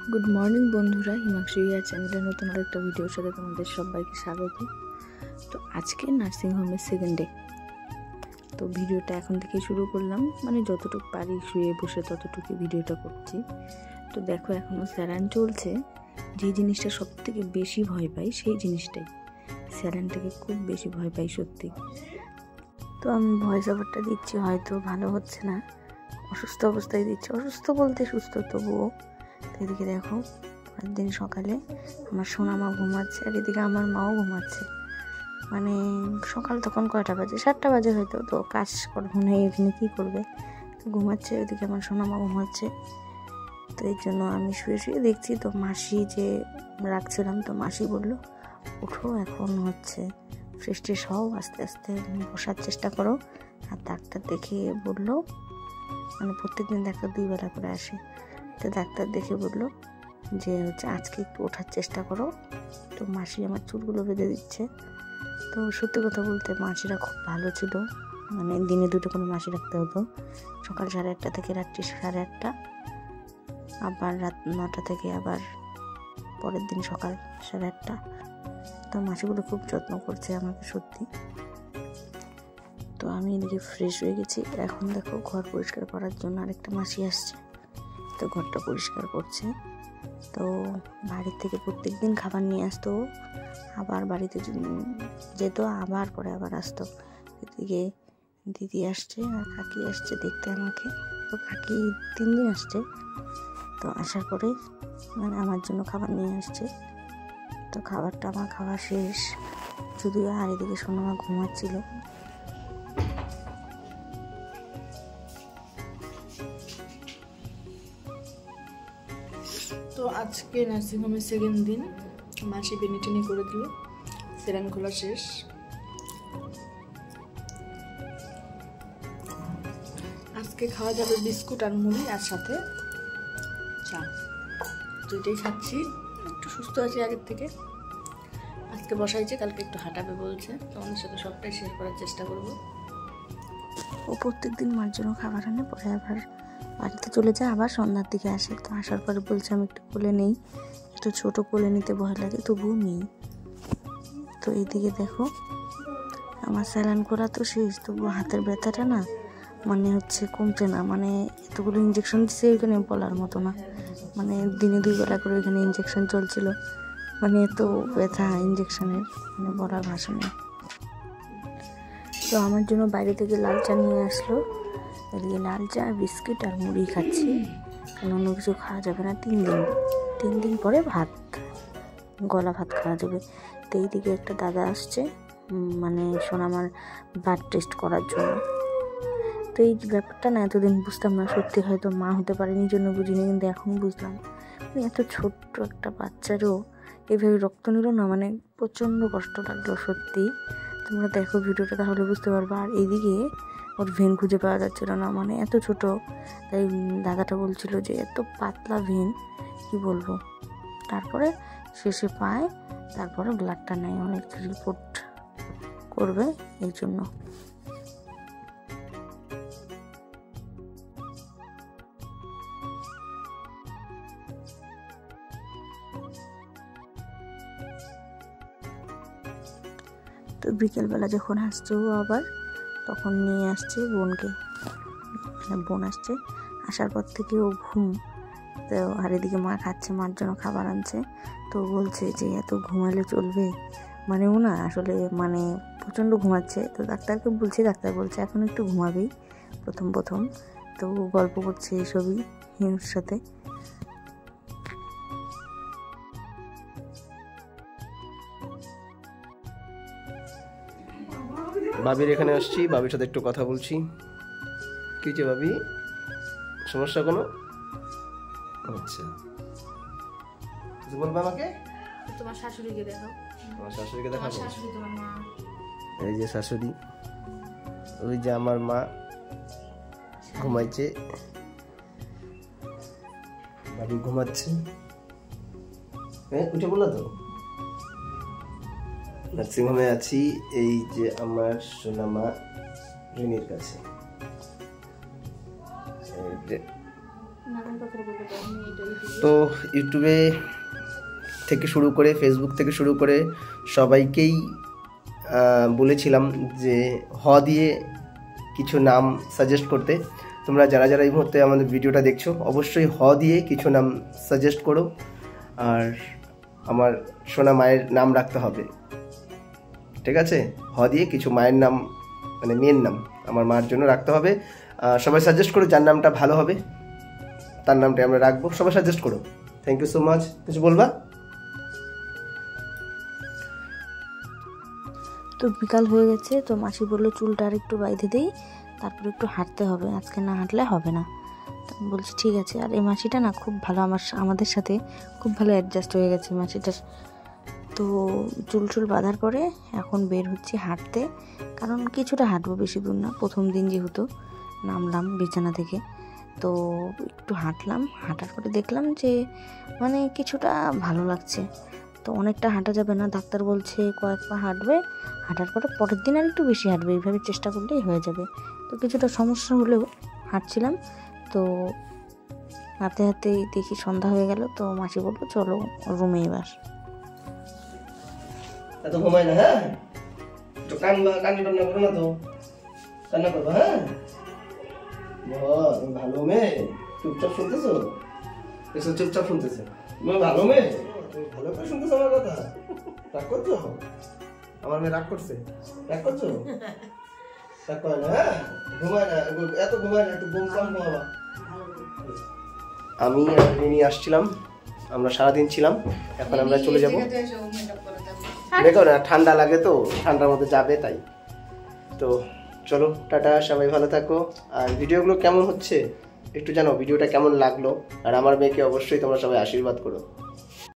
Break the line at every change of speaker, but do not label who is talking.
Good morning বন্ধুরা, হিমাংশু ইয়ার চ্যানেলের নতুন আরেকটা ভিডিওর সাথে তোমাদের সবাইকে স্বাগত। তো আজকে নার্সিংহোমের সেকেন্ড ডে। তো ভিডিওটা এখন থেকে শুরু করলাম, মানে যতটুকু পারি শুয়ে বসে ততটুকু ভিডিওটা করছি। তো দেখো এখনও স্যালাইন চলছে। যে জিনিসটা সব থেকে বেশি ভয় পাই সেই জিনিসটাই, স্যালাইনটাকে খুব বেশি ভয় পাই সত্যি। তো আমি ভয়েস ওভারটা দিচ্ছি, হয়তো ভালো হচ্ছে না, অসুস্থ অবস্থায় দিচ্ছি, অসুস্থ বলতে সুস্থ তবুও। তো এদিকে দেখো পরের দিন সকালে আমার সোনা মা ঘুমাচ্ছে, আর এদিকে আমার মাও ঘুমাচ্ছে। মানে সকাল তখন কয়টা বাজে, 7টা বাজে হয়তো। তো কাজ করবো না, এখানে কী করবে, তো ঘুমাচ্ছে। ওইদিকে আমার সোনা মা ঘুমাচ্ছে। তো এই জন্য আমি শুয়ে শুয়ে দেখছি। তো মাসি যে রাখছিলাম, তো মাসি বললো উঠো, এখন হচ্ছে ফ্রেশ ট্রেশ হও, আস্তে আস্তে বসার চেষ্টা করো। আর ডাক্তার দেখে বললো, মানে প্রত্যেকদিন ডাক্তার 2 বেলা করে আসে, তো ডাক্তার দেখে বললো যে হচ্ছে আজকে একটু ওঠার চেষ্টা করো। তো মাসি আমার চুলগুলো বেঁধে দিচ্ছে। তো সত্যি কথা বলতে মাসিরা খুব ভালো ছিল, মানে দিনে 2টো করে মাসি রাখতে হতো, সকাল 8:30 থেকে রাত্রি 8:30, আবার রাত 9টা থেকে আবার পরের দিন সকাল 8:30। তো মাসিগুলো খুব যত্ন করছে আমাকে সত্যি। তো আমি এদিকে ফ্রেশ হয়ে গেছি। এখন দেখো ঘর পরিষ্কার করার জন্য আরেকটা মাসি আসছে, তো ঘরটা পরিষ্কার করছে। তো বাড়ির থেকে প্রত্যেক দিন খাবার নিয়ে আসতো, আবার বাড়িতে যেত, আবার পরে আবার আসতো। এদিকে দিদি আসছে আর কাকি আসছে দেখতে আমাকে। তো কাকি 3 দিন আসছে। তো আসার পরে মানে আমার জন্য খাবার নিয়ে আসছে। তো খাবারটা আমার খাওয়া শেষ যদিও, আর এদিকে সোনামা ঘুমাচ্ছিল। তো আজকে নার্সিংহোমের সেকেন্ড দিন, মাসি বেনিটেনি করে দিল, সেলাইন খোলা শেষ। আজকে খাওয়া যাবে বিস্কুট আর মুড়ি, আর সাথে চা। তো এটাই খাচ্ছি, একটু সুস্থ আছি আগের থেকে। আজকে বসাইছে, কালকে একটু হাঁটাবে বলছে। তোমাদের সাথে সবটাই শেয়ার করার চেষ্টা করব। ও প্রত্যেক দিন মার জন্য খাবার আনে, পরে আবার বাড়িতে চলে যায়, আবার সন্ধ্যার দিকে আসে। তো আসার পরে বলছে আমি একটু কোলে নেই, একটু ছোটো কোলে নিতে ভয় লাগে, তবুও নেই। তো এইদিকে দেখো আমার স্যালাইন করা তো শেষ, তবু হাতের ব্যথাটা না মানে হচ্ছে কমছে না। মানে এতগুলো ইঞ্জেকশন দিচ্ছে ওইখানে বলার মতো না, মানে দিনে 2 বেলা করে ওইখানে ইঞ্জেকশন চলছিল। মানে এত ব্যথা ইঞ্জেকশনের, মানে বলার ভাষা নেই। তো আমার জন্য বাইরে থেকে লাল চা নিয়ে আসলো, এদিকে লাল চা, বিস্কিট আর মুড়ি খাচ্ছি, কারণ অন্য কিছু খাওয়া যাবে না 3 দিন পরে ভাত, গলা ভাত খাওয়া যাবে। তো এইদিকে একটা দাদা আসছে, মানে সোনামার ব্লাড টেস্ট করার জন্য। তো এই ব্যাপারটা না এতদিন বুঝতাম না সত্যি, হয়তো মা হতে পারেনি জন্য বুঝিনি, কিন্তু এখন বুঝলাম। এত ছোট্ট একটা বাচ্চারও এভাবে রক্ত নিল না, মানে প্রচণ্ড কষ্ট লাগলো সত্যি। তোমরা দেখো ভিডিওটা তাহলে বুঝতে পারবা। আর এইদিকে ওর ভেন খুঁজে পাওয়া যাচ্ছিল না, মানে এত ছোট। তাই দাদাটা বলছিল যে এত পাতলা ভেন, কি বলবো। তারপরে শেষে পায়, তারপরে ব্লাডটা নেয়, অনেক রিপোর্ট করবে এই জন্য। তো বিকেলবেলা যখন আসছে ও আবার, তখন নিয়ে আসছে বোনকে, বোন আসছে। আসার পর থেকে ও ঘুম। তো আর এদিকে মা খাচ্ছে, মার জন্য খাবার আনছে। তো বলছে যে এত ঘুমালে চলবে, মানে ও না আসলে মানে প্রচণ্ড ঘুমাচ্ছে। তো ডাক্তারকে বলছি, ডাক্তার বলছে এখন একটু ঘুমাবেই প্রথম। তো গল্প করছে এসবই হিমুর সাথে।
বাবির এখানে আসছি, বাবির সাথে একটু কথা বলছি। কি হয়েছে বাবি, সমস্যা কোনো? আচ্ছা, কিছু বলবে আমাকে?
তোমার শাশুড়িকে দেখাও।
তোমার শাশুড়িকে দেখাবো?
শাশুড়ি তোমার মা,
এই যে শাশুড়ি, ওই যে আমার মা ঘুমাইছে, বাবি ঘুমাচ্ছে। হ্যাঁ উঠে বললো তো। নার্সিংহোমে আছি, এই যে আমার সোনামা রিনির কাছে।
নানার কথা বলতে
তো ইউটিউবে থেকে শুরু করে ফেসবুক থেকে শুরু করে সবাইকেই বলেছিলাম যে দিয়ে কিছু নাম সাজেস্ট করতে। তোমরা যারা যারা এই মুহূর্তে আমাদের ভিডিওটা দেখছো অবশ্যই দিয়ে কিছু নাম সাজেস্ট করো। আর আমার সোনা মায়ের নাম রাখতে হবে, ঠিক আছে? দিয়ে কিছু মায়ের নাম, মানে মেয়ের নাম আমার মার জন্য রাখতে হবে। সবাই সাজেস্ট করো, যার নামটা ভালো হবে তার নামটা আমরা রাখবো। সবাই সাজেস্ট করো। Thank you so much. কিছু বলবা?
তো বিকাল হয়ে গেছে, তো মাসি বললো চুলটা আর একটু বাইঁধে দেই, তারপর একটু হাঁটতে হবে, আজকে না হাঁটলে হবে না। তো আমি বলছি ঠিক আছে। আর এই মাসিটা না খুব ভালো, আমাদের সাথে খুব ভালো অ্যাডজাস্ট হয়ে গেছে মাসিটার। তো চুল বাঁধার পরে এখন বের হচ্ছি হাঁটতে, কারণ কিছুটা হাঁটবো, বেশি দূর না, প্রথম দিন যেহেতু নামলাম বিছানা থেকে। তো একটু হাঁটলাম, হাঁটার পরে দেখলাম যে মানে কিছুটা ভালো লাগছে। তো অনেকটা হাঁটা যাবে না, ডাক্তার বলছে কয়েক পা হাঁটবে, হাঁটার পরে পরের দিন আর একটু বেশি হাঁটবে, এইভাবে চেষ্টা করলেই হয়ে যাবে। তো কিছুটা সমস্যা হলেও হাঁটছিলাম। তো হাঁটতে হাঁটতেই দেখি সন্ধ্যা হয়ে গেল। তো মাসি বললো চলো রুমে এবার।
এত ঘুমাই না, হ্যাঁ? তো কান্না করো না, তো কান্না করবো, হ্যাঁ? ভালো মেয়ে, চুপচাপ শুনতেছো? এসব চুপচাপ শুনতেছে, ভালো মেয়ে, তুমি ভালো করে শুনতেছো আমার কথা? রাগ করছো? আমার মেয়ে রাগ করছে? রাগ করছো? রাগ করে না, হ্যাঁ? ঘুমায় না, এত ঘুমায় না, একটু ঘুম কম ঘুমাবা। আমি আর রিনি আসছিলাম, আমরা সারাদিন ছিলাম, এখন আমরা চলে যাবো। দেখো না, ঠান্ডা লাগে, তো ঠান্ডার মধ্যে যাবে, তাই। তো চলো, টাটা, সবাই ভালো থাকো। আর ভিডিওগুলো কেমন হচ্ছে একটু জানো, ভিডিওটা কেমন লাগলো। আর আমার মেয়েকে অবশ্যই তোমরা সবাই আশীর্বাদ করো।